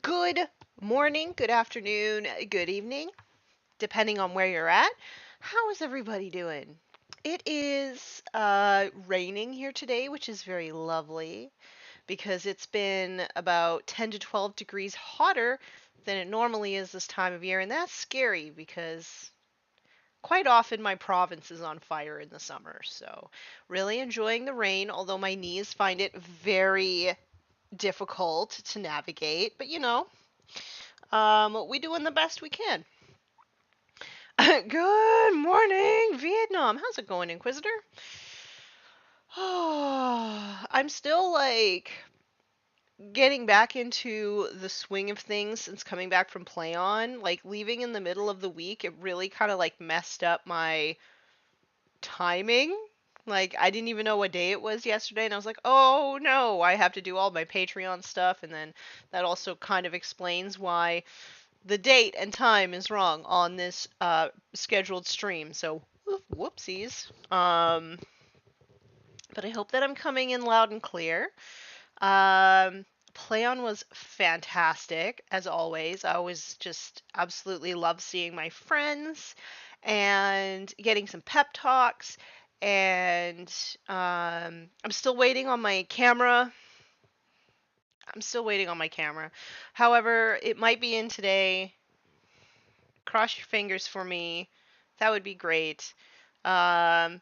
Good morning, good afternoon, good evening, depending on where you're at. How is everybody doing? It is raining here today, which is very lovely because it's been about 10 to 12 degrees hotter than it normally is this time of year, and that's scary because quite often my province is on fire in the summer. So, really enjoying the rain, although my knees find it very difficult to navigate, but we doing the best we can. Good morning, Vietnam. How's it going, Inquisitor? I'm still getting back into the swing of things since coming back from Play On. Like leaving in the middle of the week, it really kind of like messed up my timing. Like I didn't even know what day it was yesterday, and I was like, oh no, I have to do all my Patreon stuff, and then that also kind of explains why the date and time is wrong on this scheduled stream. So whoopsies. But I hope that I'm coming in loud and clear. Play On was fantastic as always. I always just absolutely love seeing my friends and getting some pep talks. And I'm still waiting on my camera. However, it might be in today. Cross your fingers for me. That would be great. Um,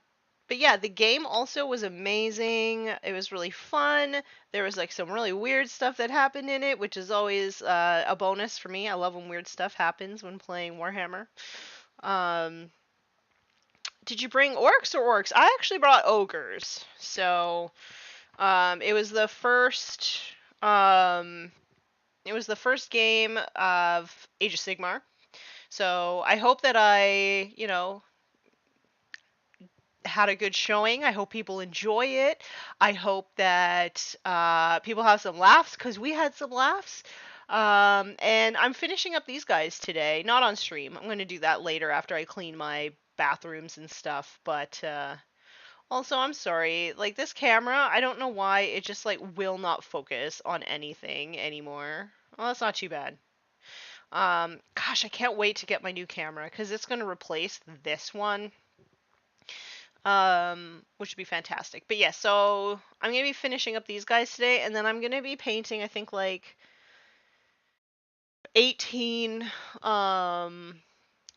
but yeah, the game also was amazing. It was really fun. There was like some really weird stuff that happened in it, which is always a bonus for me. I love when weird stuff happens when playing Warhammer. Um, did you bring orcs or orcs? I actually brought ogres. So it was the first. It was the first game of Age of Sigmar. So I hope that I had a good showing. I hope people enjoy it. I hope that people have some laughs because we had some laughs. And I'm finishing up these guys today, not on stream. I'm going to do that later after I clean my bathrooms and stuff. But also, I'm sorry. Like this camera, I don't know why it just like will not focus on anything anymore. Well, that's not too bad. Gosh, I can't wait to get my new camera because it's going to replace this one, which would be fantastic. But yeah, so I'm going to be finishing up these guys today, and then I'm going to be painting, I think, like 18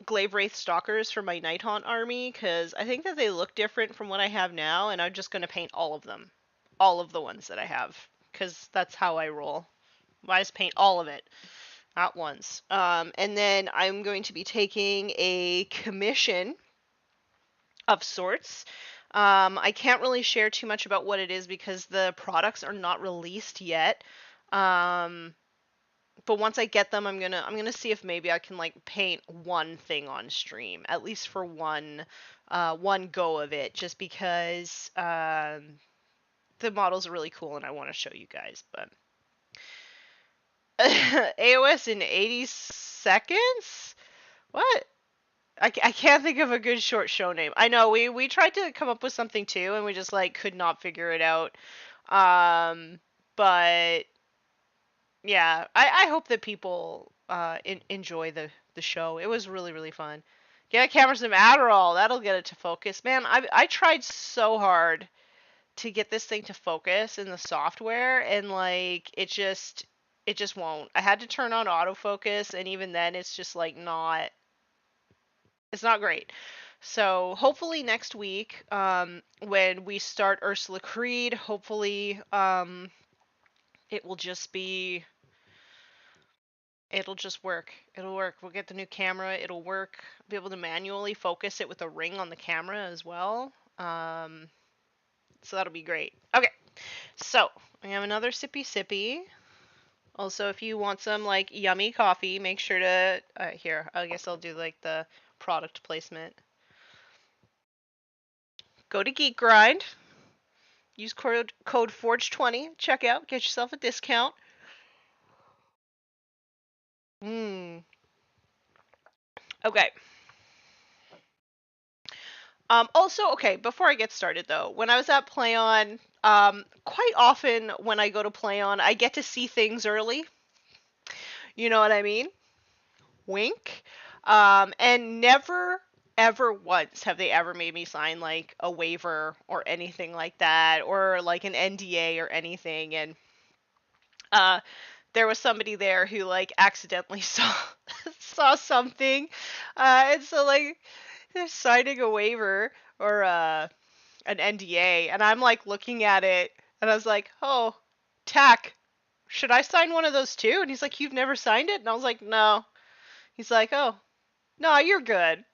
Glaive Wraith Stalkers for my Night Haunt army because I think that they look different from what I have now, and I'm just going to paint all of them. All of the ones that I have because that's how I roll. I just paint all of it at once. And then I'm going to be taking a commission of sorts. I can't really share too much about what it is because the products are not released yet. But once I get them, I'm gonna see if maybe I can like paint one thing on stream, at least for one go of it, just because the models are really cool and I want to show you guys. But AOS in 80 seconds? What? I can't think of a good short show name. I know we tried to come up with something too, and we just like could not figure it out. But yeah, I hope that people enjoy the show. It was really fun. Get a camera some Adderall. That'll get it to focus. Man, I tried so hard to get this thing to focus in the software, and like it just won't. I had to turn on autofocus, and even then, it's just like not. It's not great. So hopefully next week, when we start Ursula Creed, hopefully it will just be. It'll just work. It'll work. We'll get the new camera. It'll work. Be able to manually focus it with a ring on the camera as well. So that'll be great. Okay. So I have another sippy sippy. Also, if you want some like yummy coffee, make sure to here. I guess I'll do like the product placement. Go to Geek Grind. Use code FORGE20. Check out. Get yourself a discount. Okay. Also, okay, before I get started though, when I was at PlayOn, quite often when I go to PlayOn, I get to see things early. You know what I mean? Wink. And never, ever once have they ever made me sign like a waiver or anything like that, or like an NDA or anything. And uh, there was somebody there who like accidentally saw something, and so like they're signing a waiver or an NDA, and I'm like looking at it, and I was like, oh, tack. Should I sign one of those too? And he's like, you've never signed it? And I was like, no. He's like, oh, no, you're good.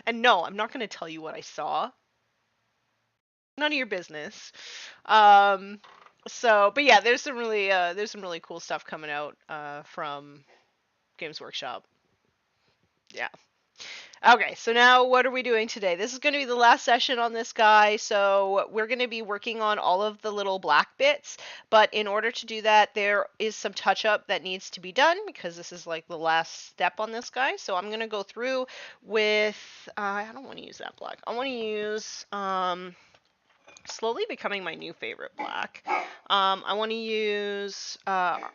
And no, I'm not going to tell you what I saw. None of your business. Um, but yeah, there's some really cool stuff coming out from Games Workshop. Yeah. Okay, so now what are we doing today? This is going to be the last session on this guy, so we're going to be working on all of the little black bits, but in order to do that, there is some touch-up that needs to be done, because this is like the last step on this guy, so I'm going to go through with, I don't want to use that black, I want to use, slowly becoming my new favorite black. I want to use Army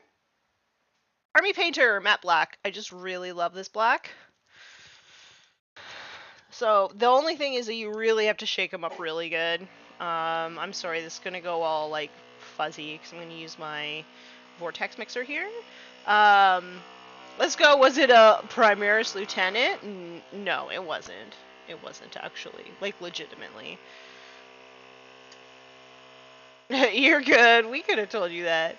Painter Matte Black. I just really love this black. So the only thing is that you really have to shake them up really good. I'm sorry, this is going to go all like fuzzy because I'm going to use my vortex mixer here. Let's go. Was it a Primaris Lieutenant? No, it wasn't. It wasn't actually. Like, legitimately. You're good. We could have told you that.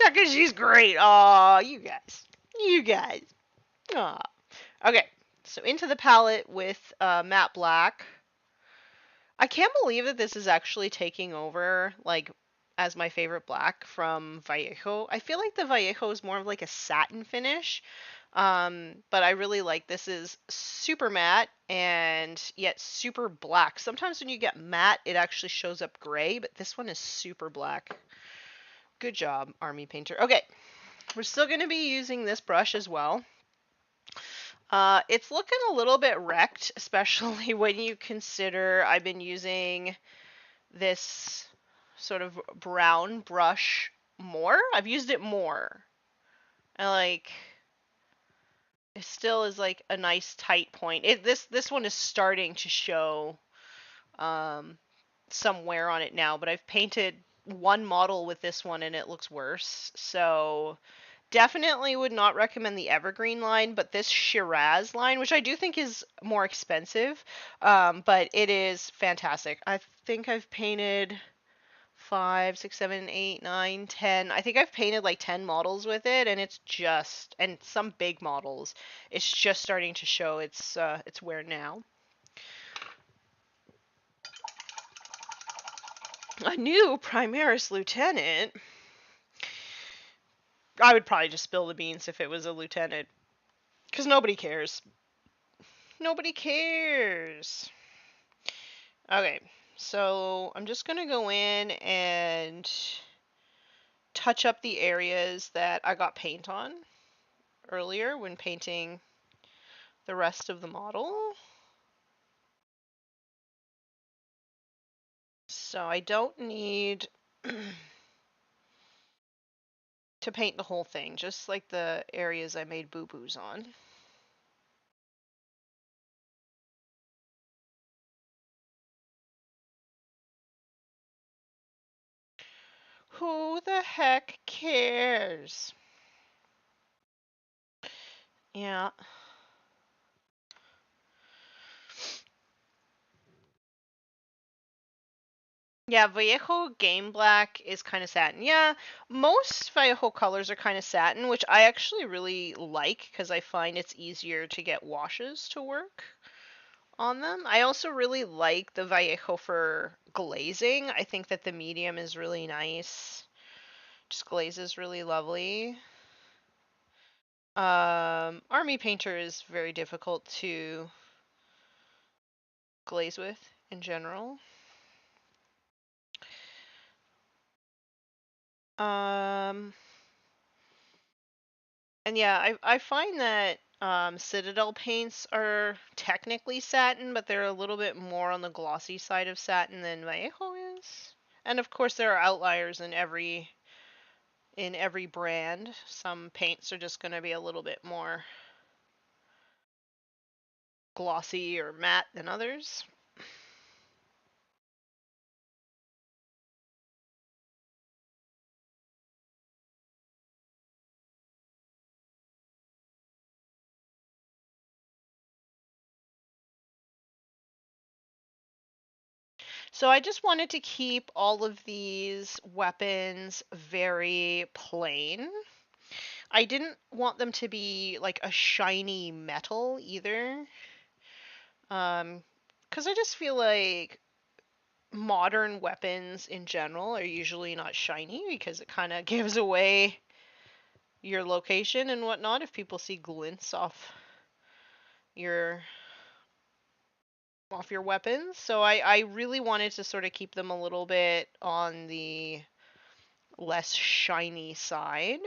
Because she's great. Aw, you guys. You guys. Aw. Okay, so into the palette with matte black. I can't believe that this is actually taking over, like, as my favorite black from Vallejo. I feel like the Vallejo is more of like a satin finish, but I really like this is super matte and yet super black. Sometimes when you get matte, it actually shows up gray, but this one is super black. Good job, Army Painter. Okay, we're still going to be using this brush as well. It's looking a little bit wrecked, especially when you consider I've been using this sort of brown brush more. I've used it more. And like it still is like a nice tight point. This one is starting to show some wear on it now, but I've painted one model with this one and it looks worse. So definitely would not recommend the Evergreen line, but this Shiraz line, which I do think is more expensive, but it is fantastic. I think I've painted 5, 6, 7, 8, 9, 10. I think I've painted like 10 models with it, and it's just, and some big models, it's just starting to show its wear now. A new Primaris Lieutenant. I would probably just spill the beans if it was a lieutenant. Because nobody cares. Nobody cares. Okay, so I'm just going to go in and touch up the areas that I got paint on earlier when painting the rest of the model. So I don't need to paint the whole thing, just like the areas I made boo-boos on. Who the heck cares? Yeah. Yeah, Vallejo Game Black is kind of satin. Yeah, most Vallejo colors are kind of satin, which I actually really like because I find it's easier to get washes to work on them. I also really like the Vallejo for glazing. I think that the medium is really nice. Just glazes really lovely. Army Painter is very difficult to glaze with in general. And yeah, I find that Citadel paints are technically satin, but they're a little bit more on the glossy side of satin than Vallejo is. And of course, there are outliers in every in every brand. Some paints are just going to be a little bit more glossy or matte than others. So I just wanted to keep all of these weapons very plain. I didn't want them to be like a shiny metal either. Because I just feel like modern weapons in general are usually not shiny because it kind of gives away your location and whatnot if people see glints your off your weapons. So I really wanted to sort of keep them a little bit on the less shiny side.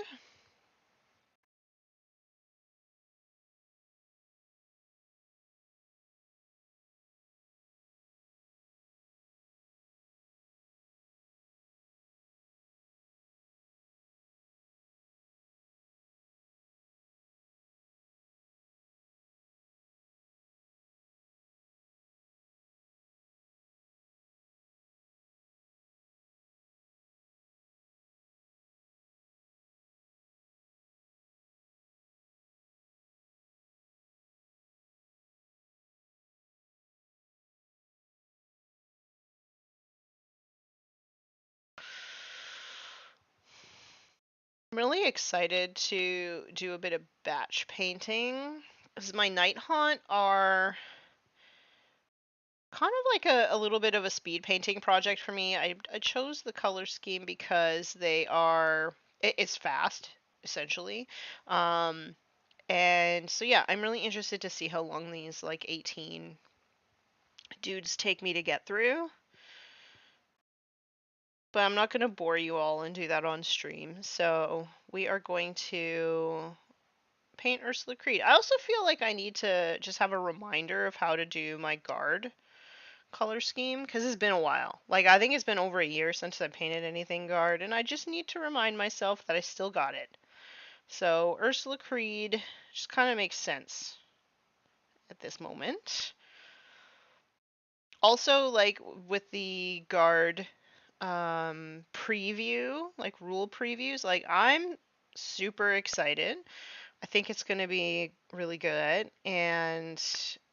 I'm really excited to do a bit of batch painting because my night haunt are kind of like a little bit of a speed painting project for me. I chose the color scheme because it's fast essentially. Um, and so yeah, I'm really interested to see how long these like 18 dudes take me to get through. But I'm not going to bore you all and do that on stream. So we are going to paint Ursula Creed. I also feel like I need to just have a reminder of how to do my guard color scheme because it's been a while. Like I think it's been over a year since I painted anything guard, and I just need to remind myself that I still got it. So Ursula Creed just kind of makes sense at this moment. Also, like with the guard preview, like rule previews, like I'm super excited. I think it's going to be really good, and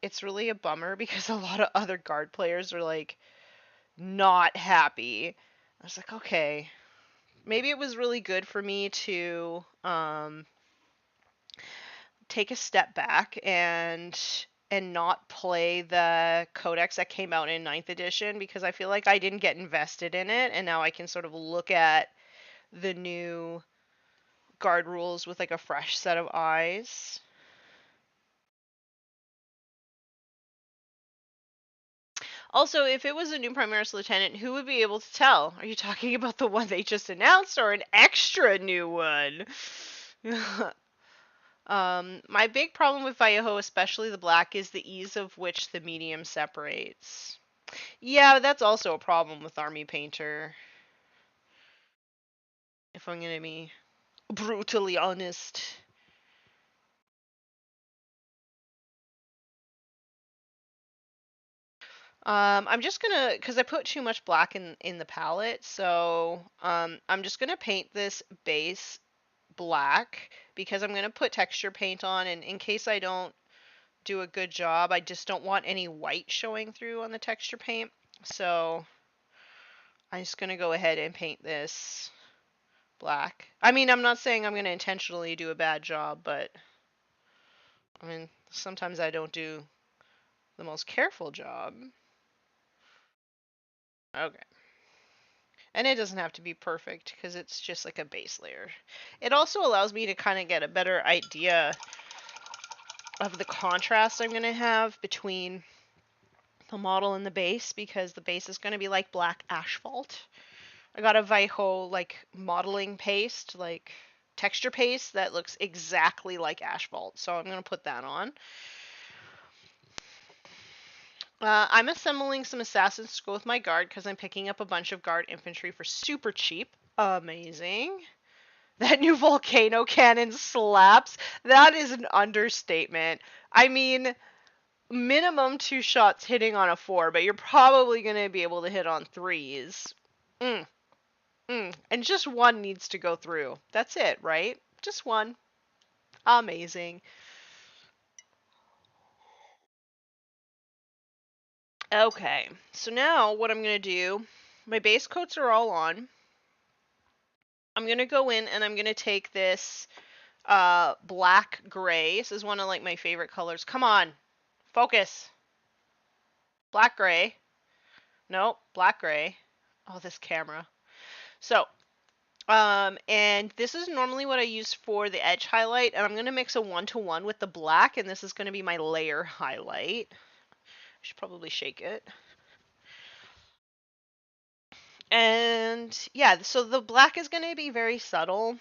it's really a bummer because a lot of other guard players are like not happy. I was like, okay, maybe it was really good for me to take a step back and not play the codex that came out in ninth edition because I feel like I didn't get invested in it, and now I can sort of look at the new guard rules with like a fresh set of eyes. Also, if it was a new Primaris Lieutenant, who would be able to tell? Are you talking about the one they just announced or an extra new one? My big problem with Vallejo, especially the black, is the ease of which the medium separates. Yeah, that's also a problem with Army Painter, if I'm gonna be brutally honest. I'm just gonna, because I put too much black in the palette, so I'm just gonna paint this base black because I'm gonna put texture paint on, and in case I don't do a good job, I just don't want any white showing through on the texture paint. So I'm just gonna go ahead and paint this black. I mean, I'm not saying I'm gonna intentionally do a bad job, but I mean, sometimes I don't do the most careful job. Okay. And it doesn't have to be perfect because it's just like a base layer. It also allows me to kind of get a better idea of the contrast I'm going to have between the model and the base because the base is going to be like black asphalt. I got a Vaiho like modeling paste, like texture paste that looks exactly like asphalt. So I'm going to put that on. I'm assembling some assassins to go with my guard because I'm picking up a bunch of guard infantry for super cheap. Amazing. That new volcano cannon slaps. That is an understatement. I mean, minimum 2 shots hitting on a 4, but you're probably going to be able to hit on 3s. Mm, and just one needs to go through. That's it, right? Just one. Amazing. Okay, so now what I'm going to do, my base coats are all on. I'm going to go in and I'm going to take this black gray. This is one of like my favorite colors. Come on, focus. Black gray. Nope, black gray. Oh, this camera. So, and this is normally what I use for the edge highlight, and I'm going to mix a 1-to-1 with the black, and this is going to be my layer highlight. I should probably shake it. And yeah, so the black is going to be very subtle.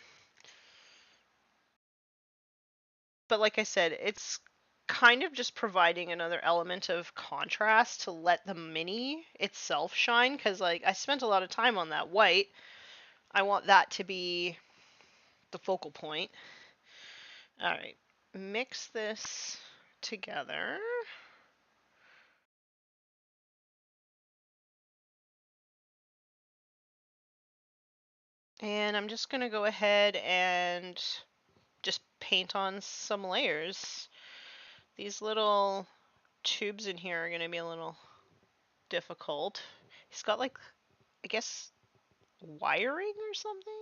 But like I said, it's kind of just providing another element of contrast to let the mini itself shine, because like I spent a lot of time on that white. I want that to be the focal point. All right, mix this together. And I'm just going to go ahead and just paint on some layers. These little tubes in here are going to be a little difficult. He's got like, I guess, wiring or something?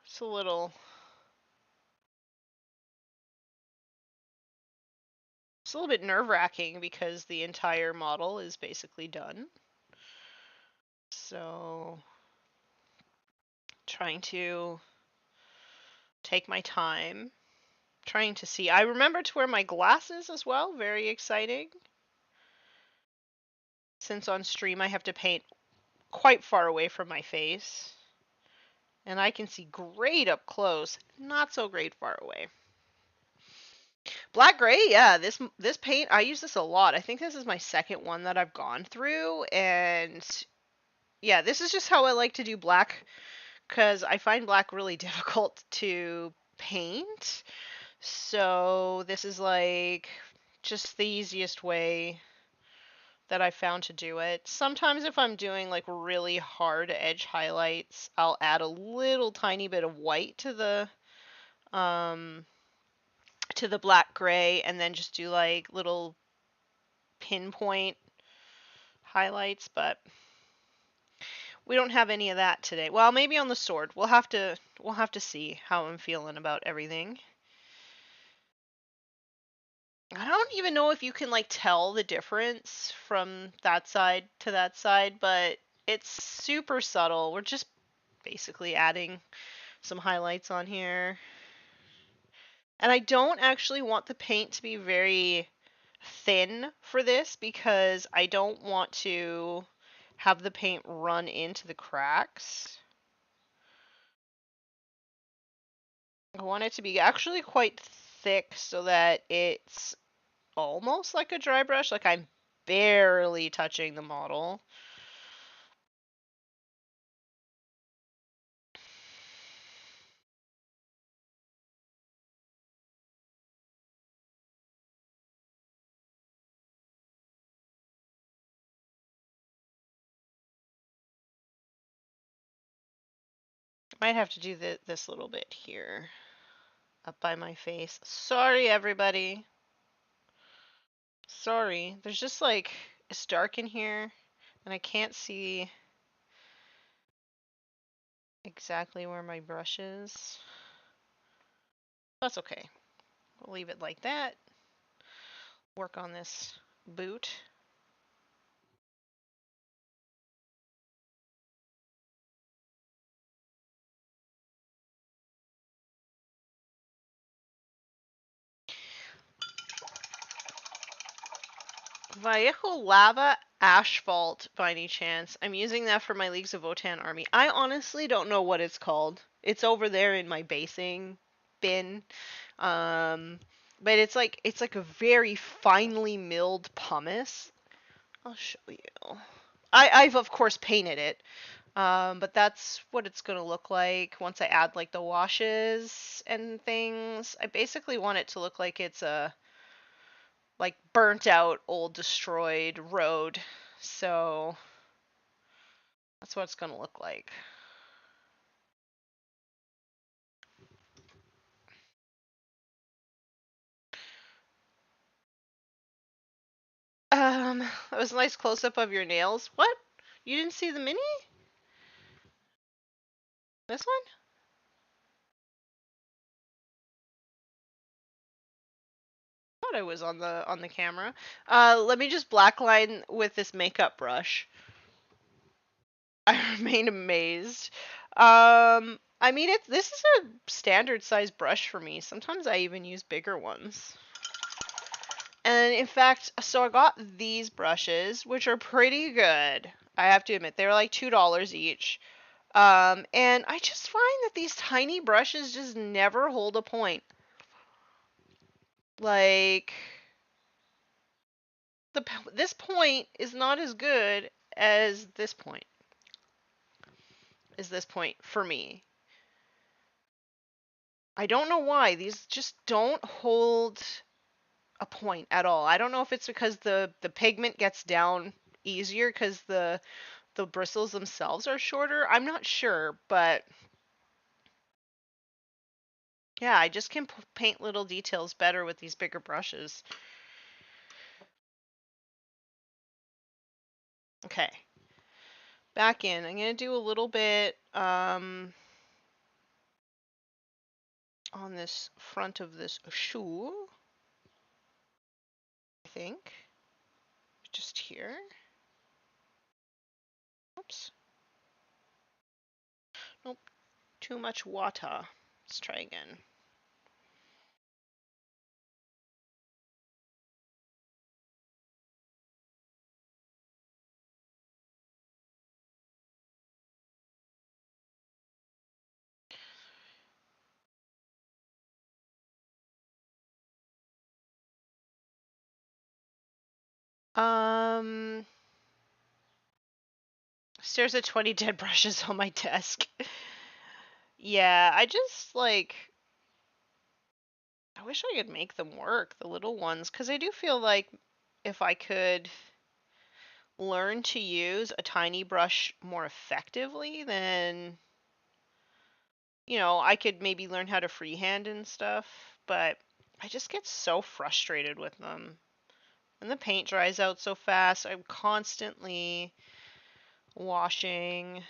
It's a little bit nerve-wracking because the entire model is basically done. So trying to take my time, trying to see. I remember to wear my glasses as well, very exciting. Since on stream I have to paint quite far away from my face. And I can see great up close, not so great far away. Black gray, yeah, this paint, I use this a lot. I think this is my second one that I've gone through, and yeah, this is just how I like to do black, because I find black really difficult to paint. So this is like just the easiest way that I found to do it. Sometimes if I'm doing like really hard edge highlights, I'll add a little tiny bit of white to the black gray, and then just do like little pinpoint highlights, but we don't have any of that today. Well, maybe on the sword. We'll have to see how I'm feeling about everything. I don't even know if you can like tell the difference from that side to that side, but it's super subtle. We're just basically adding some highlights on here. And I don't actually want the paint to be very thin for this because I don't want to have the paint run into the cracks. I want it to be actually quite thick so that it's almost like a dry brush, like I'm barely touching the model. Might have to do this little bit here up by my face. Sorry, everybody. Sorry. There's just like, it's dark in here and I can't see exactly where my brush is. That's okay. We'll leave it like that. Work on this boot. Vallejo Lava Asphalt, by any chance? I'm using that for my Leagues of Votann army. I honestly don't know what it's called. It's over there in my basing bin. Um, but it's like a very finely milled pumice. I'll show you. I've of course painted it. But that's what it's gonna look like once I add like the washes and things. I basically want it to look like it's a like burnt out, old, destroyed road. So that's what it's gonna look like. That was a nice close up of your nails. What? You didn't see the mini? This one? I thought I was on the camera. Let me just blackline with this makeup brush. I remain amazed. I mean, this is a standard size brush for me. Sometimes I even use bigger ones. And in fact, so I got these brushes, which are pretty good. I have to admit, they were like $2 each. And I just find that these tiny brushes just never hold a point. Like, this point is not as good as this point. Is this point for me? I don't know why. These just don't hold a point at all. I don't know if it's because the pigment gets down easier because the bristles themselves are shorter. I'm not sure, but yeah, I just can paint little details better with these bigger brushes. Okay. Back in. I'm going to do a little bit on this front of this shoe, I think. Just here. Oops. Nope. Too much water. Let's try again. Um, there's 20 dead brushes on my desk. Yeah, I just like I wish I could make them work, the little ones, because I do feel like if I could learn to use a tiny brush more effectively, then, I could maybe learn how to freehand and stuff. But I just get so frustrated with them. And the paint dries out so fast. I'm constantly washing.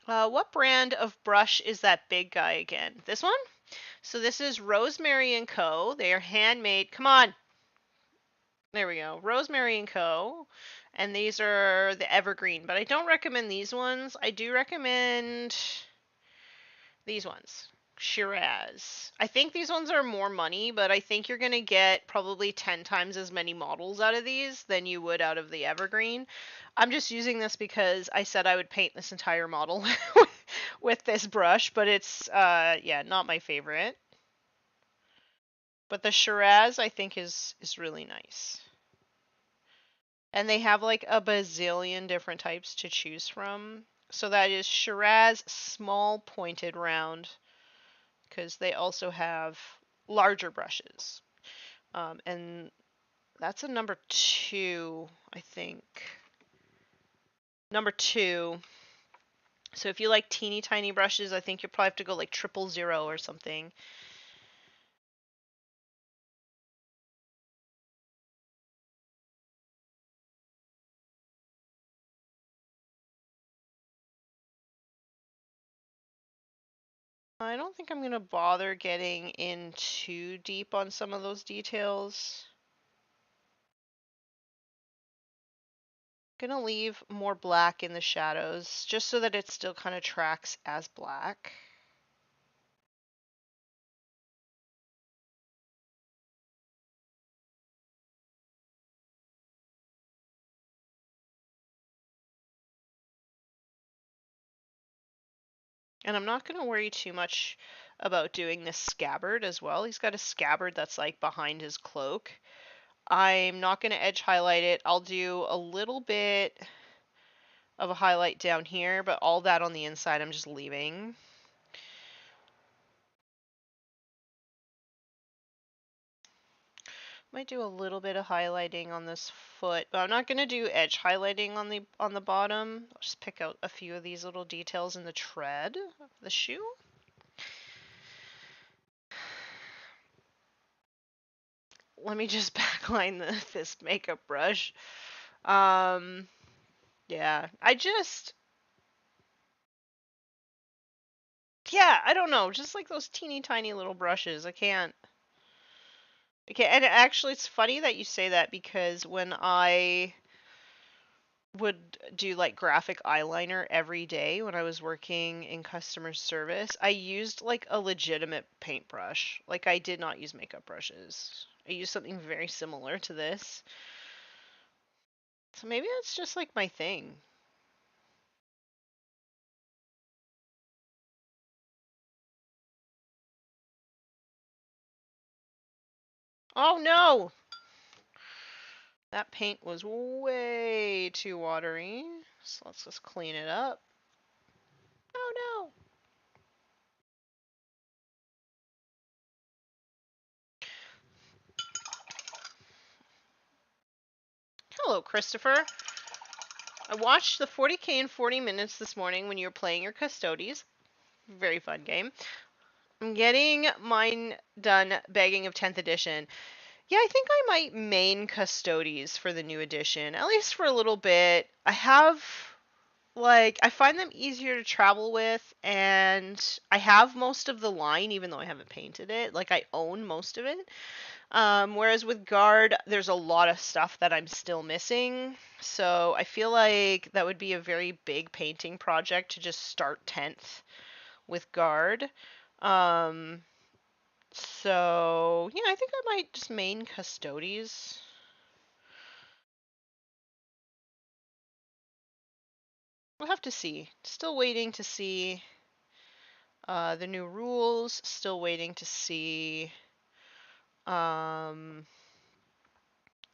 What brand of brush is that big guy again? This one? So this is Rosemary & Co. They are handmade. Come on. There we go. Rosemary & Co. And these are the evergreen, but I don't recommend these ones. I do recommend these ones. Shiraz. I think these ones are more money, but I think you're going to get probably 10 times as many models out of these than you would out of the evergreen. I'm just using this because I said I would paint this entire model with this brush, but it's yeah, not my favorite. But the Shiraz I think is really nice. And they have like a bazillion different types to choose from. So that is Shiraz small pointed round, because they also have larger brushes. And that's a number 2, I think. Number 2. So if you like teeny tiny brushes, I think you'll probably have to go like 000 or something. I don't think I'm going to bother getting in too deep on some of those details, Gonna leave more black in the shadows just so that it still kind of tracks as black. And I'm not gonna worry too much about doing this scabbard as well. He's got a scabbard that's like behind his cloak. I'm not gonna edge highlight it. I'll do a little bit of a highlight down here, but all that on the inside I'm just leaving. Might do a little bit of highlighting on this foot, but I'm not going to do edge highlighting on the bottom. I'll just pick out a few of these little details in the tread of the shoe. Let me just backline this makeup brush. Yeah, I don't know, just like those teeny tiny little brushes. I can't. Okay, and actually, it's funny that you say that because when I would do like graphic eyeliner every day when I was working in customer service, I used like a legitimate paintbrush. Like I did not use makeup brushes. I used something very similar to this. So maybe that's just like my thing. Oh no! That paint was way too watery. So let's just clean it up. Oh no! Hello, Christopher. I watched the 40K in 40 minutes this morning when you were playing your Custodes. Very fun game. I'm getting mine done begging of 10th edition. Yeah, I think I might main Custodes for the new edition, at least for a little bit. I find them easier to travel with, and I have most of the line, even though I haven't painted it. Like, I own most of it. Whereas with Guard, there's a lot of stuff that I'm still missing. So I feel like that would be a very big painting project to just start 10th with Guard. Um, so, yeah, I think I might just main Custodes. We'll have to see. Still waiting to see the new rules. Still waiting to see um,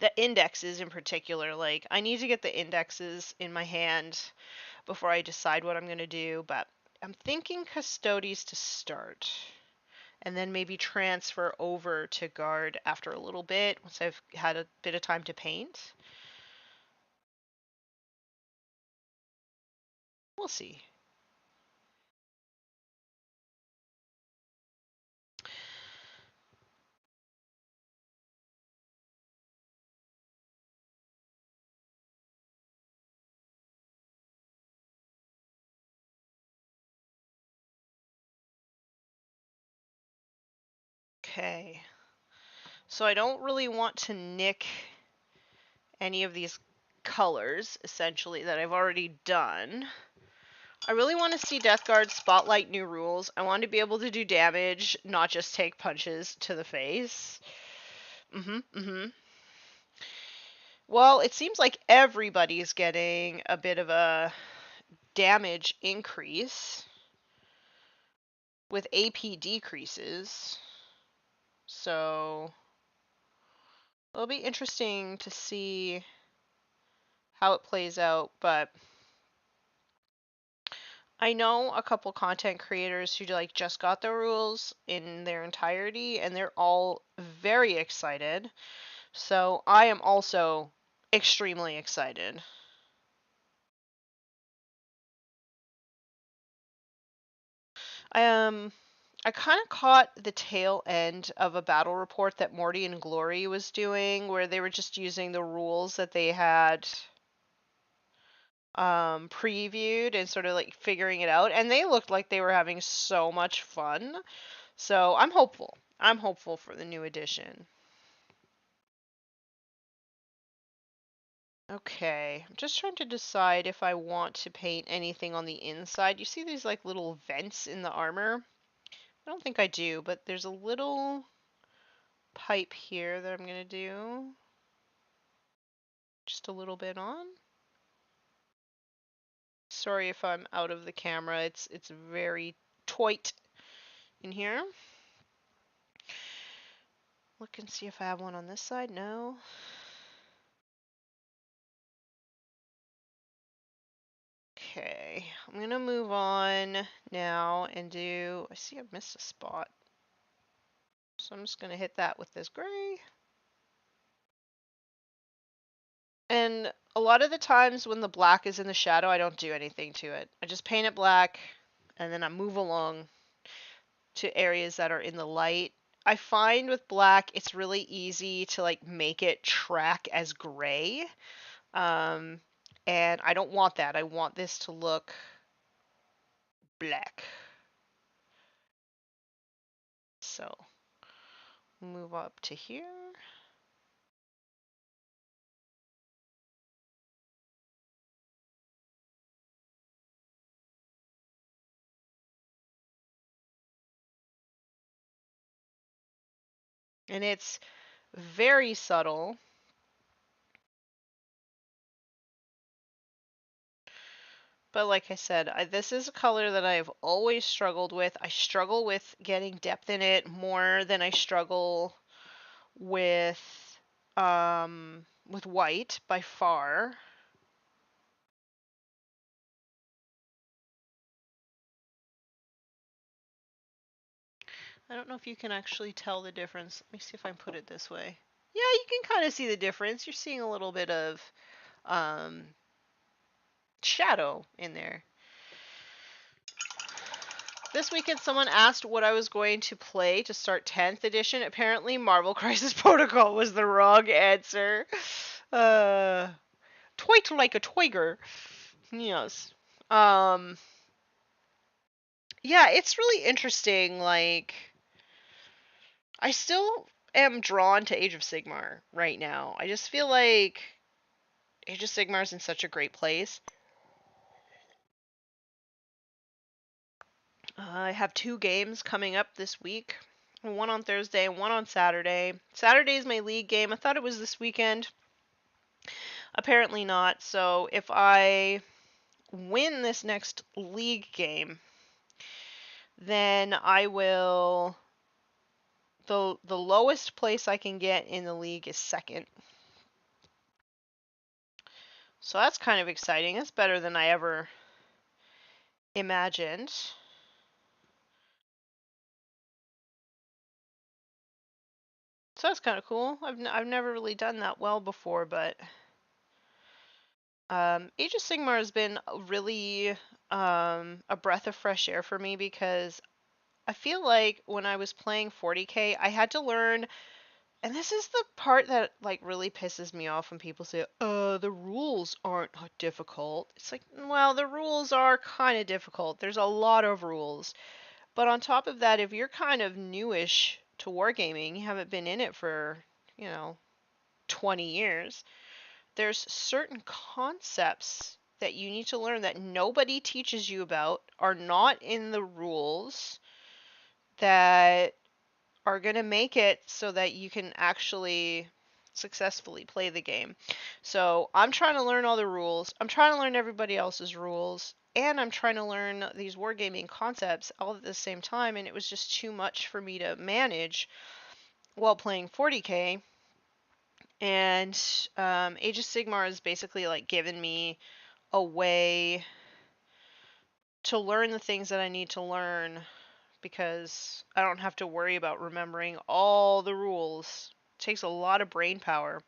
the indexes in particular. Like, I need to get the indexes in my hand before I decide what I'm going to do. But I'm thinking Custodes to start. And then maybe transfer over to Guard after a little bit once I've had a bit of time to paint. We'll see. Okay. So I don't really want to nick any of these colors, essentially, that I've already done. I really want to see Death Guard spotlight new rules. I want to be able to do damage, not just take punches to the face. Well, it seems like everybody's getting a bit of a damage increase with AP decreases. So it'll be interesting to see how it plays out, but I know a couple content creators who like just got the rules in their entirety and they're all very excited. So I am also extremely excited. I kind of caught the tail end of a battle report that Morty and Glory was doing where they were just using the rules that they had previewed and sort of like figuring it out, and they looked like they were having so much fun. So I'm hopeful. I'm hopeful for the new edition. Okay, I'm just trying to decide if I want to paint anything on the inside. You see these like little vents in the armor? I don't think I do, but there's a little pipe here that I'm gonna do just a little bit on. Sorry if I'm out of the camera. It's very tight in here. Look and see if I have one on this side. No. Okay, I'm gonna move on now and do, I see I've missed a spot. So I'm just gonna hit that with this gray. And a lot of the times when the black is in the shadow, I don't do anything to it. I just paint it black and then I move along to areas that are in the light. I find with black, it's really easy to like make it track as gray. Um, and I don't want that. I want this to look black. So move up to here. And it's very subtle. But like I said, this is a color that I've always struggled with. I struggle with getting depth in it more than I struggle with white by far. I don't know if you can actually tell the difference. Let me see if I can put it this way. Yeah, you can kind of see the difference. You're seeing a little bit of um, shadow in there. This weekend, someone asked what I was going to play to start 10th edition. Apparently, Marvel Crisis Protocol was the wrong answer. Toit like a toiger. Yes. Um, yeah, it's really interesting. Like, I still am drawn to Age of Sigmar right now. I just feel like Age of Sigmar is in such a great place. I have 2 games coming up this week. One on Thursday and one on Saturday. Saturday is my league game. I thought it was this weekend. Apparently not. So if I win this next league game, then I will. The lowest place I can get in the league is second. So that's kind of exciting. That's better than I ever imagined. So that's kind of cool. I've never really done that well before, but Age of Sigmar has been really a breath of fresh air for me because I feel like when I was playing 40k, I had to learn, and this is the part that like really pisses me off when people say, the rules aren't difficult." It's like, well, the rules are kind of difficult. There's a lot of rules. But on top of that, if you're kind of newish to wargaming, you haven't been in it for, 20 years, there's certain concepts that you need to learn that nobody teaches you about, are not in the rules, that are going to make it so that you can actually successfully play the game. So I'm trying to learn all the rules. I'm trying to learn everybody else's rules. And I'm trying to learn these wargaming concepts all at the same time. And it was just too much for me to manage while playing 40k. And Age of Sigmar has basically like given me a way to learn the things that I need to learn because I don't have to worry about remembering all the rules. It takes a lot of brain power.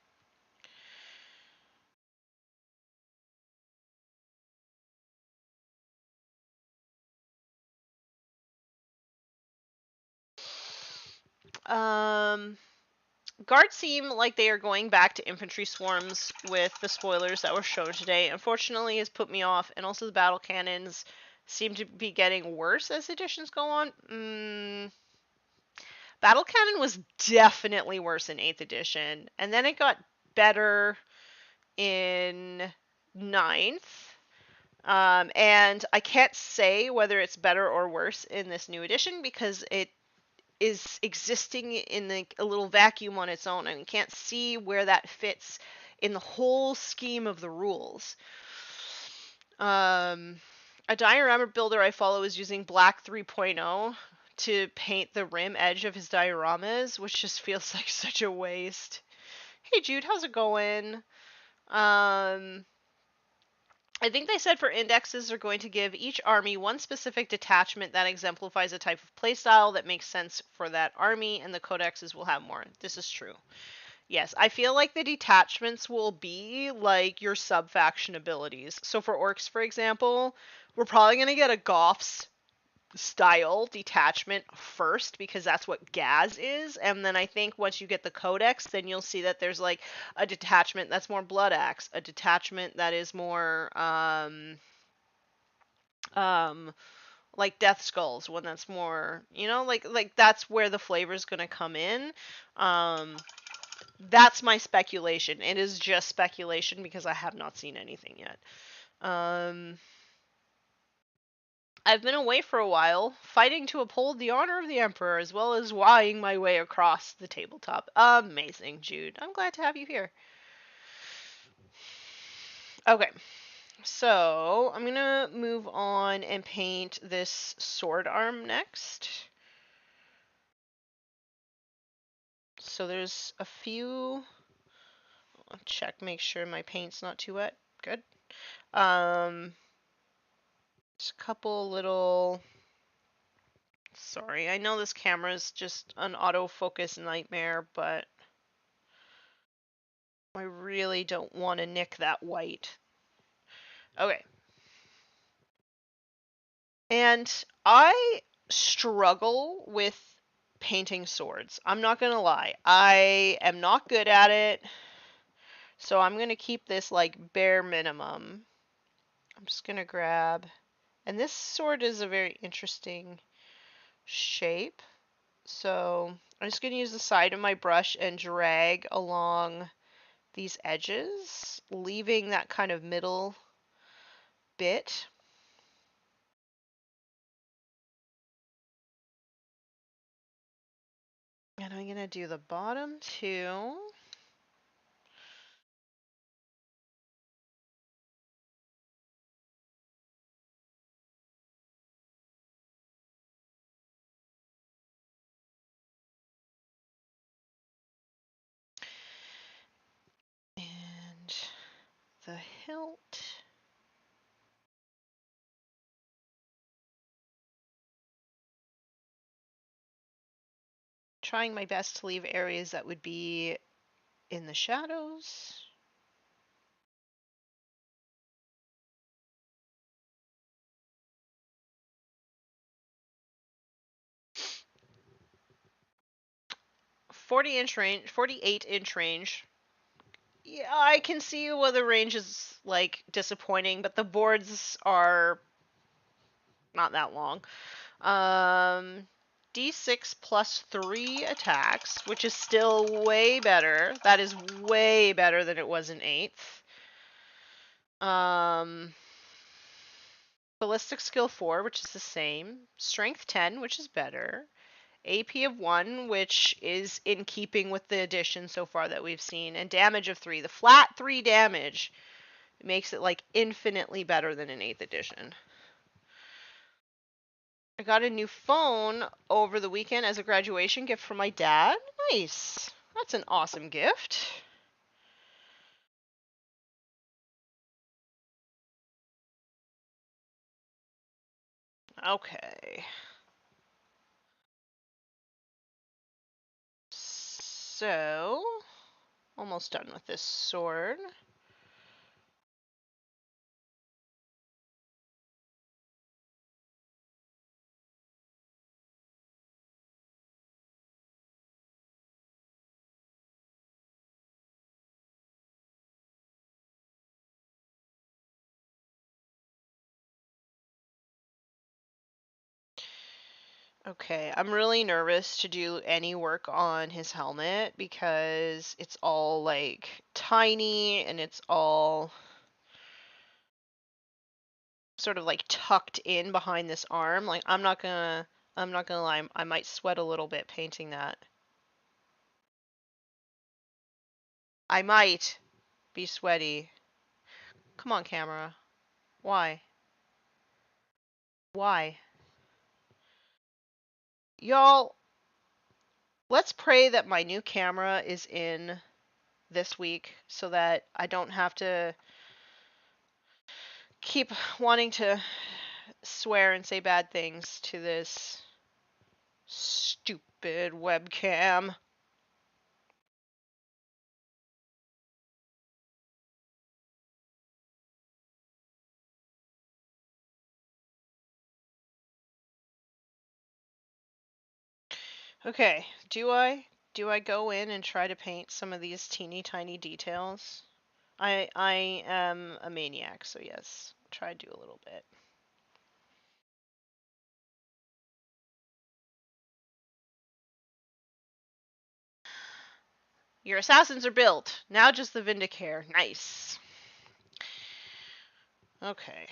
Um, Guards seem like they are going back to infantry swarms with the spoilers that were shown today. Unfortunately, has put me off, and also the battle cannons seem to be getting worse as editions go on. Battle cannon was definitely worse in 8th edition, and then it got better in ninth. And I can't say whether it's better or worse in this new edition because it is existing in a little vacuum on its own, and you can't see where that fits in the whole scheme of the rules. A diorama builder I follow is using Black 3.0 to paint the rim edge of his dioramas, which just feels like such a waste. Hey Jude, how's it going? I think they said for indexes they're going to give each army one specific detachment that exemplifies a type of playstyle that makes sense for that army, and the codexes will have more. This is true. Yes, I feel like the detachments will be like your sub-faction abilities. So for orcs, for example, we're probably going to get a Goths style detachment first because that's what Gaz is, and then I think once you get the codex, then you'll see that there's like a detachment that's more Blood Axe, a detachment that is more like Death Skulls, one that's more, like that's where the flavor's gonna come in. That's my speculation. It is just speculation because I have not seen anything yet. I've been away for a while, fighting to uphold the honor of the Emperor, as well as whying my way across the tabletop. Amazing, Jude. I'm glad to have you here. Okay, so I'm gonna move on and paint this sword arm next. So there's a few. I'll check, make sure my paint's not too wet. Good. Just a couple little. Sorry, I know this camera's just an autofocus nightmare, but I really don't want to nick that white. Okay. And I struggle with painting swords. I'm not gonna lie. I am not good at it. So I'm gonna keep this like bare minimum. I'm just gonna grab. And this sword is a very interesting shape. So I'm just gonna use the side of my brush and drag along these edges, leaving that kind of middle bit. And I'm gonna do the bottom too. And the hilt. Trying my best to leave areas that would be in the shadows. .40-inch range, 48-inch range. Yeah, I can see where the range is like disappointing, but the boards are not that long. D6 plus 3 attacks, which is still way better. That is way better than it was in 8th. Ballistic skill 4, which is the same. Strength 10, which is better. AP of 1, which is in keeping with the addition so far that we've seen. And damage of 3. The flat 3 damage makes it like infinitely better than in 8th edition. I got a new phone over the weekend as a graduation gift from my dad. Nice. That's an awesome gift. Okay. So, almost done with this sword. Okay, I'm really nervous to do any work on his helmet because it's all like tiny and it's all sort of like tucked in behind this arm. Like I'm not gonna lie, I might sweat a little bit painting that. I might be sweaty. Come on, camera. Why? Why? Y'all, let's pray that my new camera is in this week so that I don't have to keep wanting to swear and say bad things to this stupid webcam. Okay, do I go in and try to paint some of these teeny tiny details? I am a maniac, so yes, try to do a little bit. Your assassins are built. Now just the Vindicare. Nice. Okay.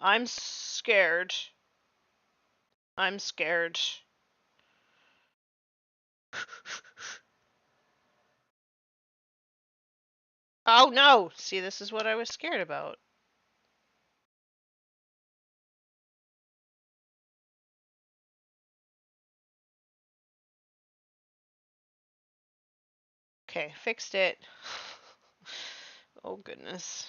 I'm scared. I'm scared. Oh no! See, this is what I was scared about. Okay, fixed it. Oh goodness.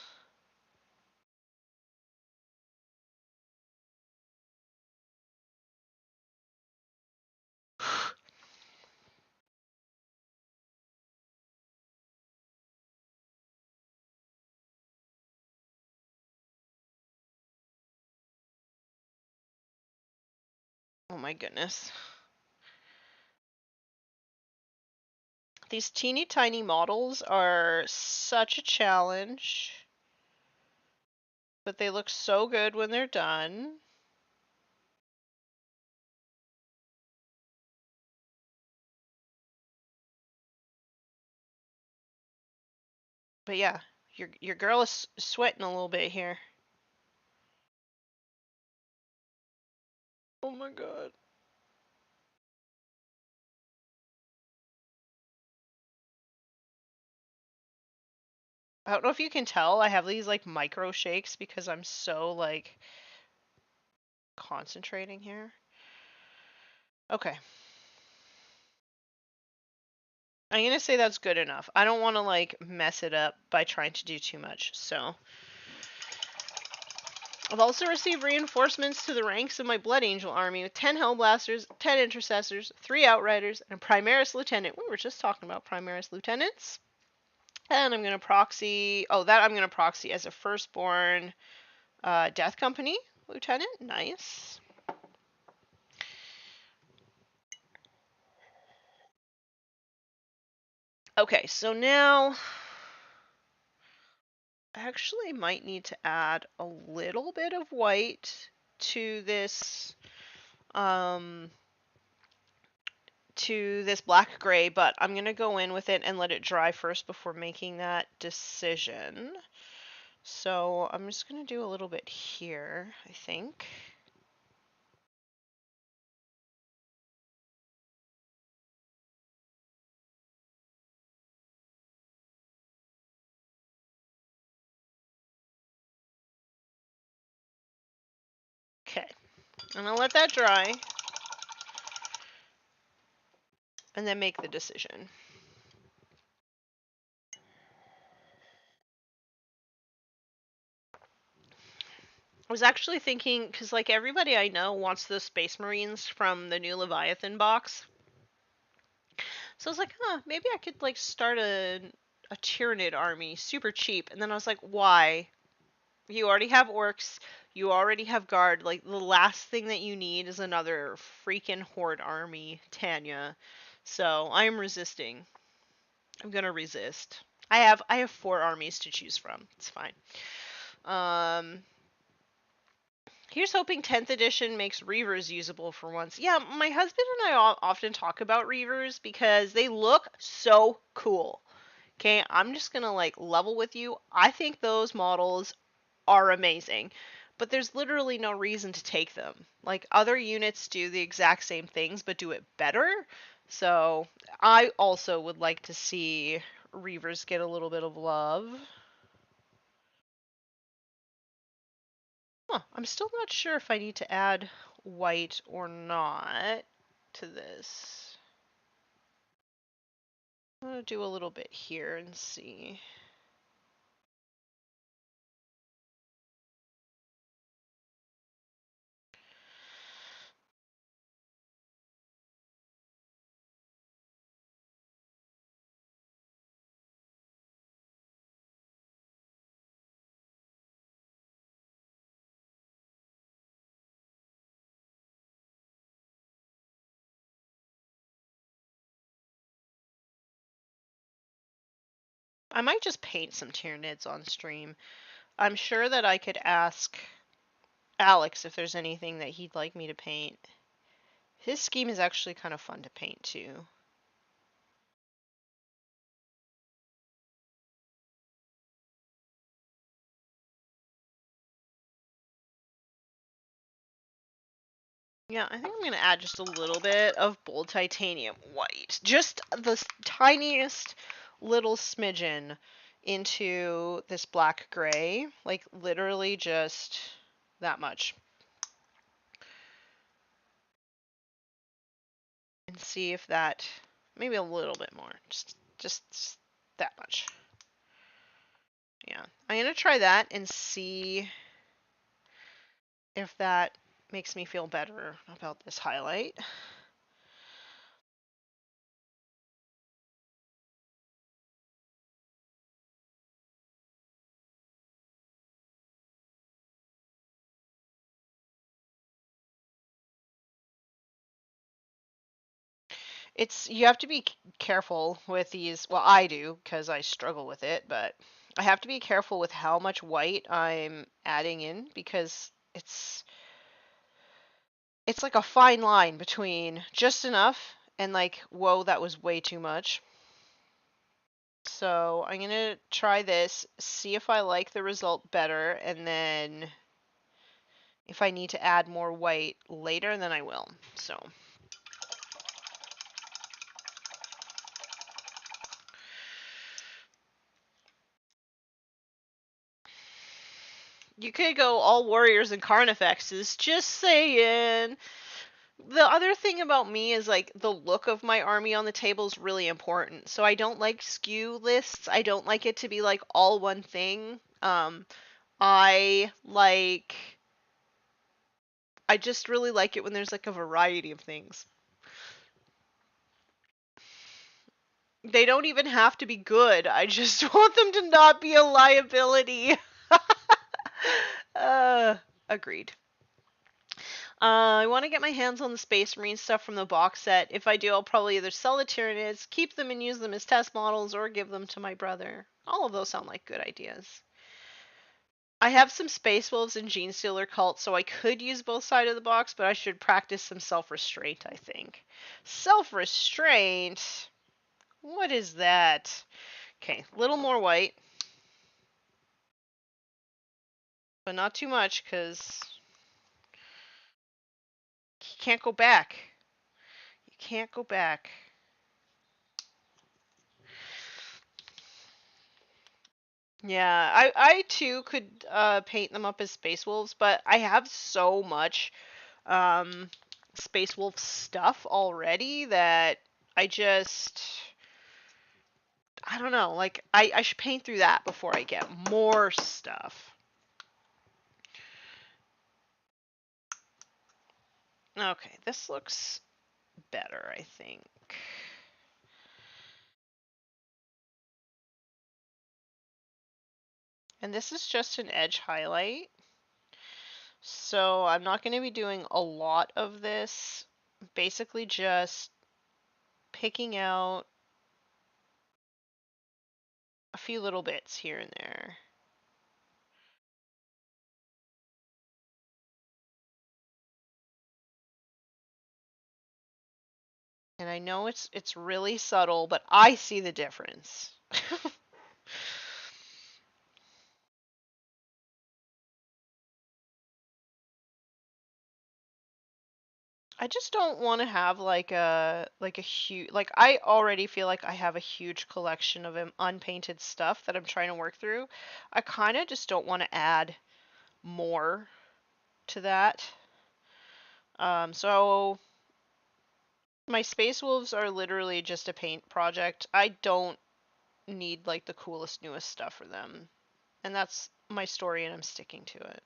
Oh my goodness. These teeny tiny models are such a challenge, but they look so good when they're done. But yeah, your girl is sweating a little bit here. Oh my god. I don't know if you can tell, I have these like micro shakes because I'm so like concentrating here. Okay. I'm gonna say that's good enough. I don't want to like mess it up by trying to do too much. So I've also received reinforcements to the ranks of my Blood Angel army with 10 Hellblasters, 10 Intercessors, 3 Outriders, and a Primaris Lieutenant. We were just talking about Primaris Lieutenants. And I'm gonna proxy. Oh, that I'm gonna proxy as a Firstborn Death Company Lieutenant. Nice. Okay, so now I actually might need to add a little bit of white to this um black gray, but I'm gonna go in with it and let it dry first before making that decision. So I'm just gonna do a little bit here, I think. Okay, I'm gonna let that dry and then make the decision. I was actually thinking, because like everybody I know wants the Space Marines from the new Leviathan box. So I was like, huh, maybe I could like start a Tyranid army super cheap. And then I was like, why? You already have orcs. You already have guard. Like the last thing that you need is another freaking horde army, Tanya. So I'm resisting. I'm gonna resist. I have 4 armies to choose from. It's fine. Um Here's hoping 10th edition makes Reavers usable for once. Yeah, my husband and I often talk about Reavers because they look so cool. Okay, I'm just gonna like level with you. I think those models are amazing, but there's literally no reason to take them. Like other units do the exact same things but do it better. So I also would like to see Reavers get a little bit of love. Huh, I'm still not sure if I need to add white or not to this. I'm gonna do a little bit here and see. I might just paint some Tyranids on stream. I'm sure that I could ask Alex if there's anything that he'd like me to paint. His scheme is actually kind of fun to paint too. Yeah, I think I'm going to add just a little bit of bold titanium white. Just the tiniest little smidgen into this black gray. Like, literally just that much. And see if that, maybe a little bit more. Just that much. Yeah, I'm going to try that and see if that makes me feel better about this highlight. You have to be careful with these. Well, I do because I struggle with it, but I have to be careful with how much white I'm adding in because it's like a fine line between just enough and like, whoa, that was way too much. So I'm gonna try this, see if I like the result better, and then if I need to add more white later, then I will. So you could go all warriors and carnifexes, just saying. The other thing about me is like the look of my army on the table is really important. So I don't like skew lists. I don't like it to be like all one thing. I like I just really like it when there's like a variety of things. They don't even have to be good. I just want them to not be a liability. uh, agreed. I want to get my hands on the Space Marine stuff from the box set. If I do, I'll probably either sell the Tyranids, keep them and use them as test models, or give them to my brother. All of those sound like good ideas. I have some Space Wolves and Gene Stealer cults, so I could use both sides of the box, but I should practice some self-restraint, I think. Self-restraint? What is that? Okay, a little more white. But not too much, because you can't go back. You can't go back. Yeah, I too could paint them up as Space Wolves, but I have so much um, Space Wolf stuff already that I just I don't know. Like I should paint through that before I get more stuff. Okay, this looks better, I think. And this is just an edge highlight. So I'm not going to be doing a lot of this. Basically just picking out a few little bits here and there. And I know it's really subtle, but I see the difference. I just don't want to have like a huge like I already feel like I have a huge collection of unpainted stuff that I'm trying to work through. I kind of just don't want to add more to that. So my Space Wolves are literally just a paint project. I don't need like the coolest newest stuff for them. And that's my story and I'm sticking to it.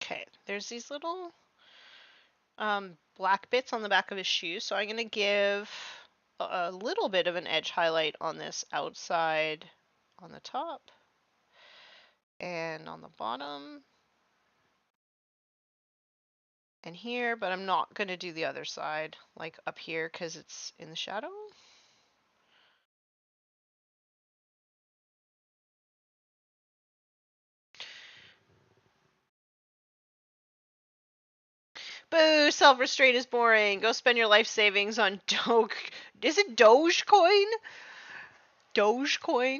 Okay, there's these little black bits on the back of his shoes, so I'm going to give a little bit of an edge highlight on this outside on the top and on the bottom and here, but I'm not going to do the other side, like up here, because it's in the shadow. Boo! Self-restraint is boring. Go spend your life savings on Doge. Is it Dogecoin? Dogecoin?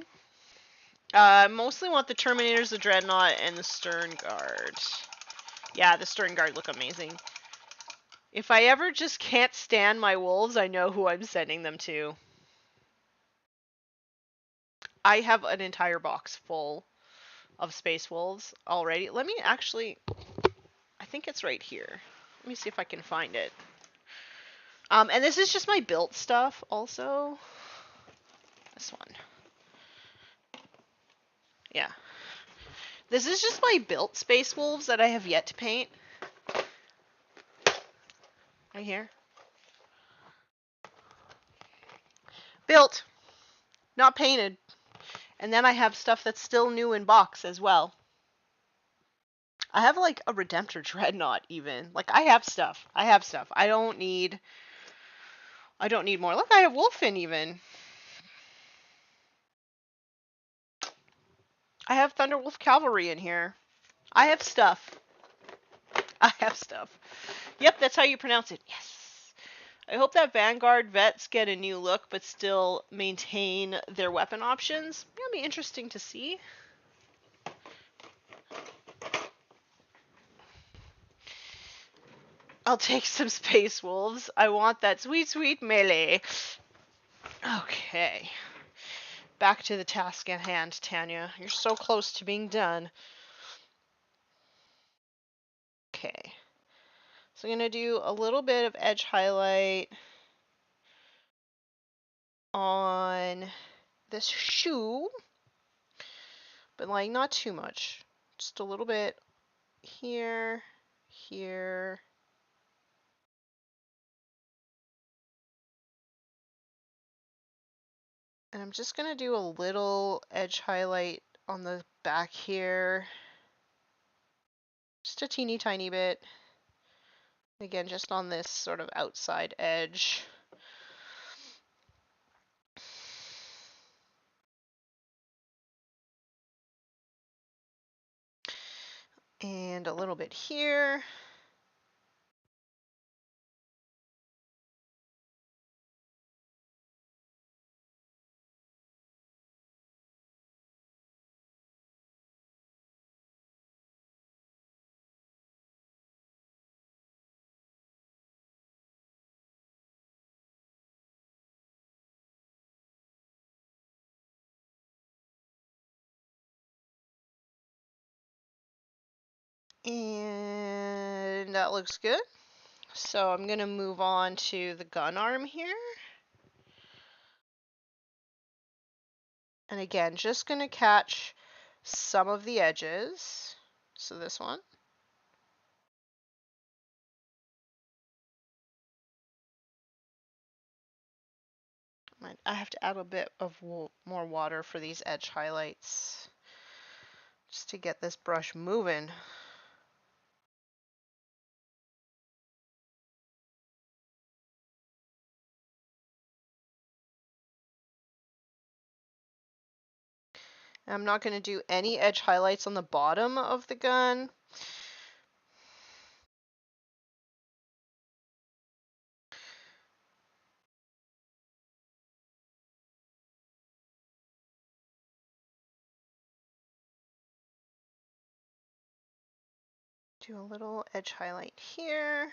I mostly want the Terminators, the Dreadnought, and the Stern Guard. Yeah, the Stern Guard look amazing. If I ever just can't stand my wolves, I know who I'm sending them to. I have an entire box full of Space Wolves already. Let me actually... I think it's right here. Let me see if I can find it. And this is just my built stuff also. This one. Yeah. This is just my built Space Wolves that I have yet to paint. Right here. Built. Not painted. And then I have stuff that's still new in box as well. I have like a Redemptor Dreadnought even. Like I have stuff. I don't need more. Look, I have Wolfen even. I have Thunderwolf Cavalry in here. I have stuff. I have stuff. Yep, that's how you pronounce it. Yes. I hope that Vanguard vets get a new look but still maintain their weapon options. It'll be interesting to see. I'll take some Space Wolves. I want that sweet, sweet melee. Okay. Back to the task at hand, Tanya. You're so close to being done. Okay. So I'm going to do a little bit of edge highlight on this shoe. But like not too much. Just a little bit here, here. And I'm just going to do a little edge highlight on the back here. Just a teeny tiny bit. Again, just on this sort of outside edge. And a little bit here. And that looks good. So I'm going to move on to the gun arm here. And again, just going to catch some of the edges. So this one. I have to add a bit of more water for these edge highlights just to get this brush moving. I'm not going to do any edge highlights on the bottom of the gun. Do a little edge highlight here.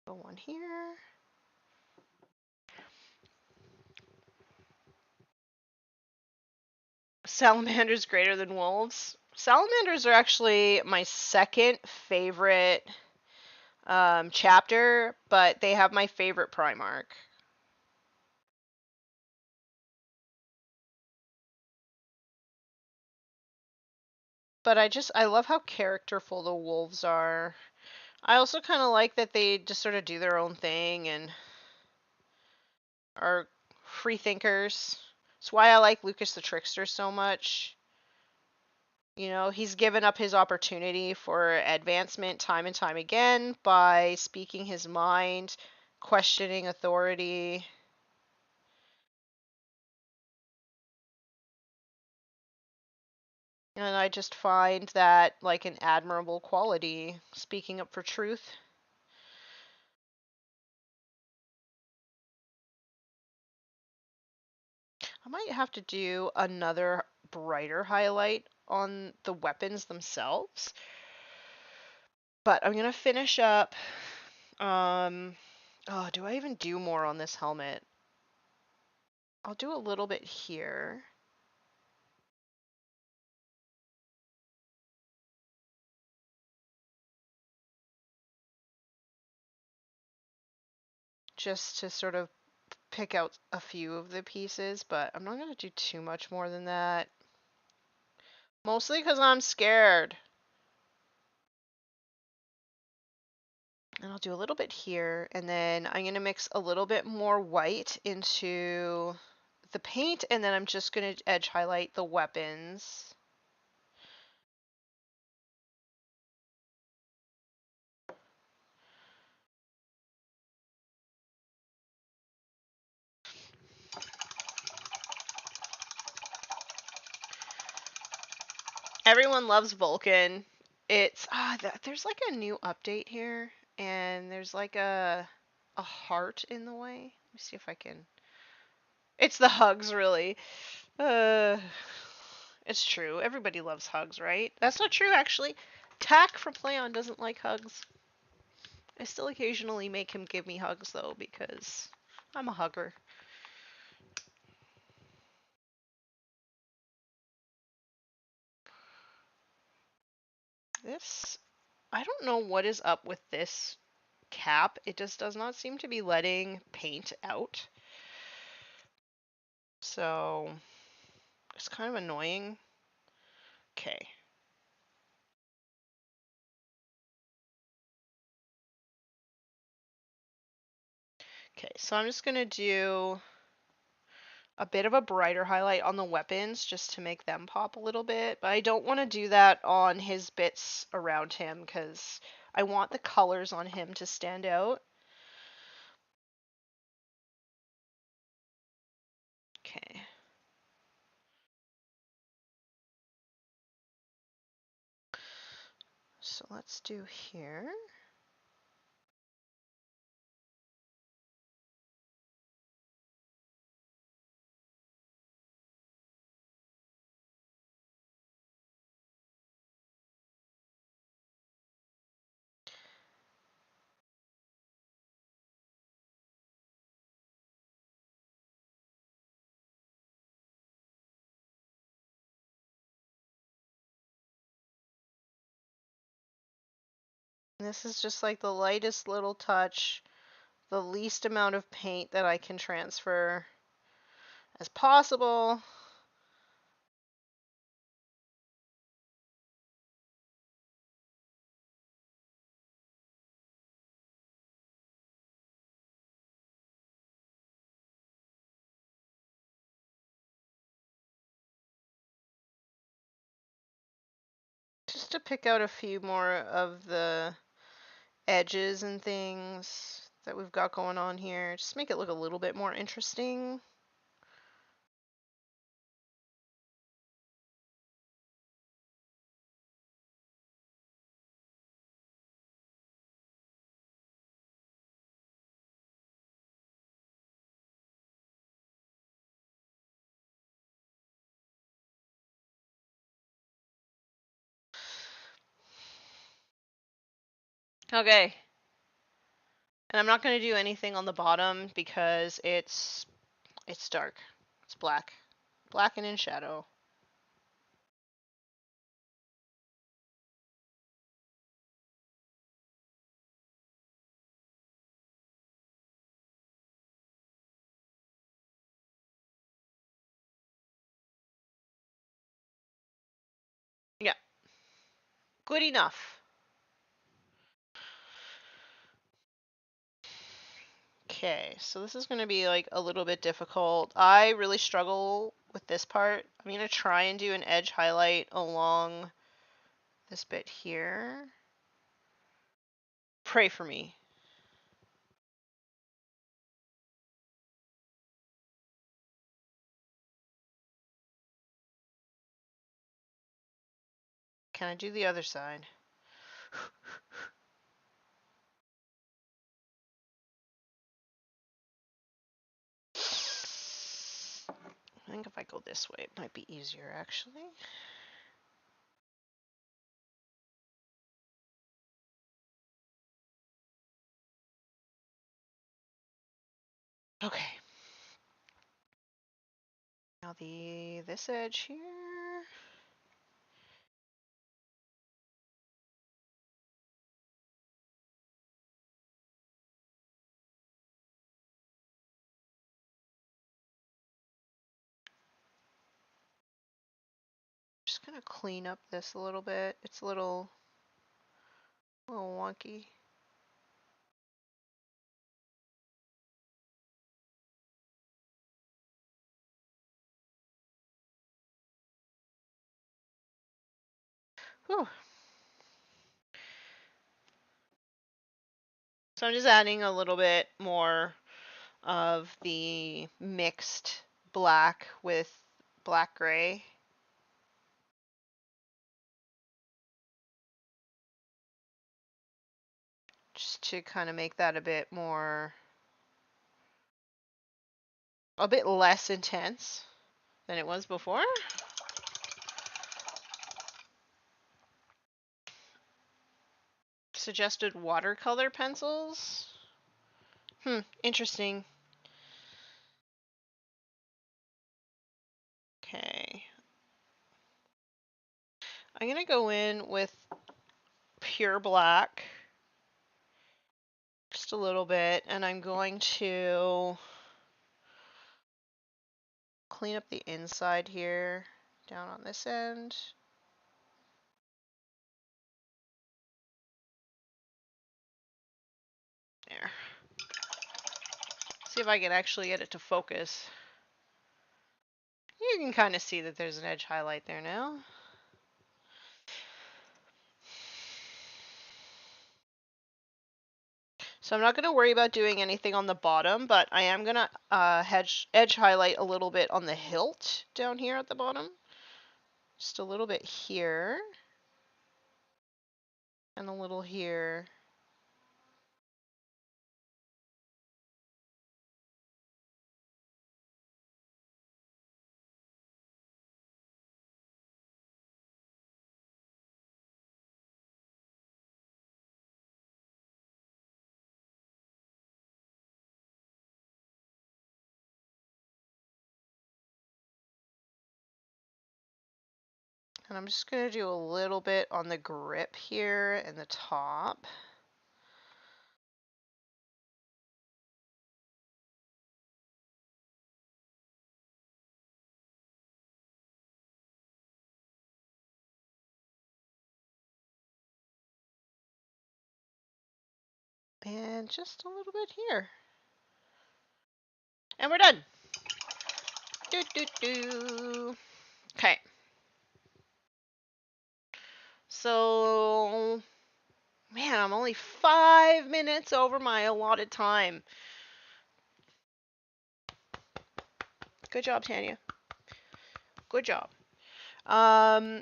One here. Salamanders greater than wolves. Salamanders are actually my second favorite chapter, but they have my favorite Primarch. But I love how characterful the wolves are. I also kind of like that they just sort of do their own thing and are free thinkers. It's why I like Lucas the Trickster so much. You know, he's given up his opportunity for advancement time and time again by speaking his mind, questioning authority. And I just find that like an admirable quality, speaking up for truth. I might have to do another brighter highlight on the weapons themselves. But I'm going to finish up. Oh, do I even do more on this helmet? I'll do a little bit here. Just to sort of pick out a few of the pieces, but I'm not going to do too much more than that. Mostly because I'm scared. And I'll do a little bit here, and then I'm going to mix a little bit more white into the paint, and then I'm just going to edge highlight the weapons. Everyone loves Vulcan. It's there's like a new update here, and there's like a heart in the way. Let me see if I can. It's the hugs, really. Uh, it's true. Everybody loves hugs, right? That's not true, actually. Tack from PlayOn doesn't like hugs. I still occasionally make him give me hugs, though, because I'm a hugger. This, I don't know what is up with this cap. It just does not seem to be letting paint out. So, it's kind of annoying. Okay. Okay, so I'm just going to do a bit of a brighter highlight on the weapons just to make them pop a little bit. But I don't want to do that on his bits around him because I want the colors on him to stand out. Okay. So let's do here. This is just like the lightest little touch, the least amount of paint that I can transfer. as possible. Just to pick out a few more of the edges and things that we've got going on here. Just make it look a little bit more interesting. Okay. And I'm not going to do anything on the bottom because it's dark. It's black. Black and in shadow. Yeah. Good enough. Okay, so this is going to be like a little bit difficult. I really struggle with this part. I'm going to try and do an edge highlight along this bit here. Pray for me. Can I do the other side? I think if I go this way, it might be easier actually. Okay. Now this edge here. Just gonna clean up this a little bit. It's a little wonky. Whew. So I'm just adding a little bit more of the mixed black with black gray. Just to kind of make that a bit less intense than it was before. Suggested watercolor pencils. Interesting. Okay. I'm gonna go in with pure black. Just a little bit, and I'm going to clean up the inside here, down on this end. There. See if I can actually get it to focus. You can kind of see that there's an edge highlight there now. So I'm not going to worry about doing anything on the bottom, but I am going to edge highlight a little bit on the hilt down here at the bottom. Just a little bit here. And a little here. And I'm just going to do a little bit on the grip here and the top. And just a little bit here. And we're done. Do, do, do. Okay. So, man, I'm only 5 minutes over my allotted time. Good job, Tanya. Good job.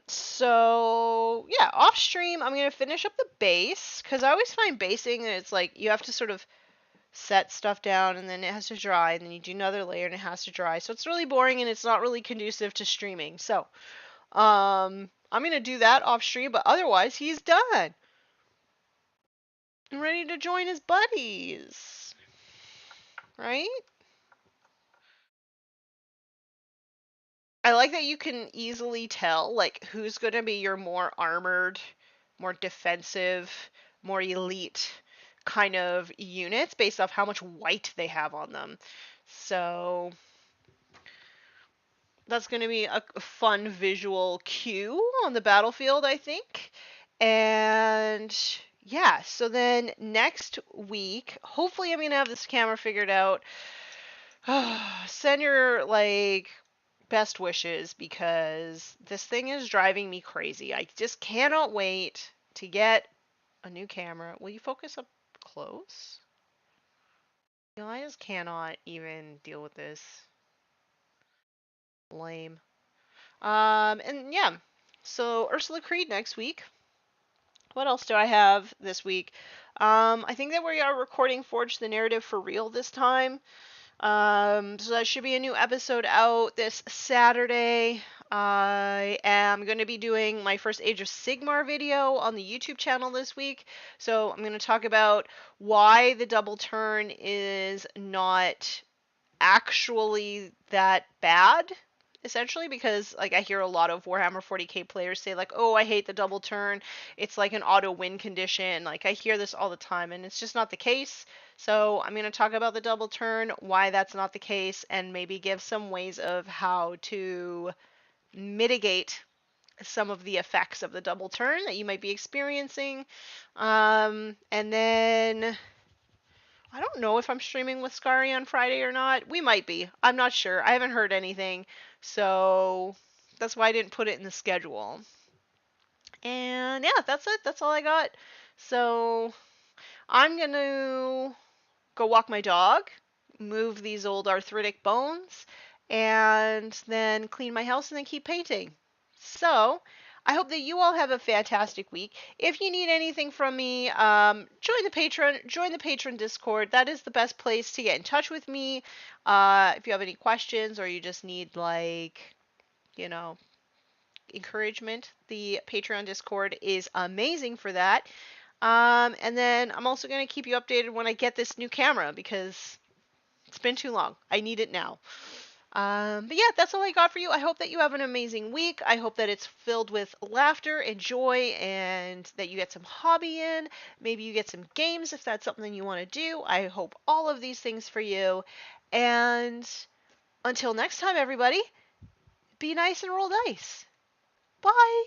So yeah, off stream, I'm gonna finish up the base because I always find basing and it's like you have to sort of set stuff down and then it has to dry and then you do another layer and it has to dry. So it's really boring and it's not really conducive to streaming. So, I'm gonna do that off stream, but otherwise he's done and ready to join his buddies, right? I like that you can easily tell like who's going to be your more armored, more defensive, more elite kind of units based off how much white they have on them. So that's going to be a fun visual cue on the battlefield, I think. And yeah, so then next week, hopefully I'm going to have this camera figured out. Send your like best wishes because this thing is driving me crazy. I just cannot wait to get a new camera. Will you focus up close? You know, I just cannot even deal with this. Lame. And yeah. So Ursula Creed next week. What else do I have this week? I think that we are recording Forge the Narrative for real this time. So that should be a new episode out this Saturday. I am going to be doing my first Age of Sigmar video on the YouTube channel this week. So I'm going to talk about why the double turn is not actually that bad. Essentially, because like I hear a lot of Warhammer 40k players say like, "Oh, I hate the double turn. It's like an auto win condition." Like I hear this all the time, and it's just not the case. So I'm going to talk about the double turn, why that's not the case, and maybe give some ways of how to mitigate some of the effects of the double turn that you might be experiencing. And then I don't know if I'm streaming with Scary on Friday or not. We might be. I'm not sure. I haven't heard anything. So that's why I didn't put it in the schedule. And yeah, that's it. That's all I got. So I'm going to go walk my dog, move these old arthritic bones, and then clean my house and then keep painting. So I hope that you all have a fantastic week. If you need anything from me, join the Patreon, join the Patreon Discord. That is the best place to get in touch with me. If you have any questions or you just need like, you know, encouragement, the Patreon Discord is amazing for that. And then I'm also going to keep you updated when I get this new camera because it's been too long. I need it now. But yeah, that's all I got for you. I hope that you have an amazing week. I hope that it's filled with laughter and joy and that you get some hobby in. Maybe you get some games if that's something you want to do. I hope all of these things for you. And until next time, everybody, be nice and roll dice. Bye.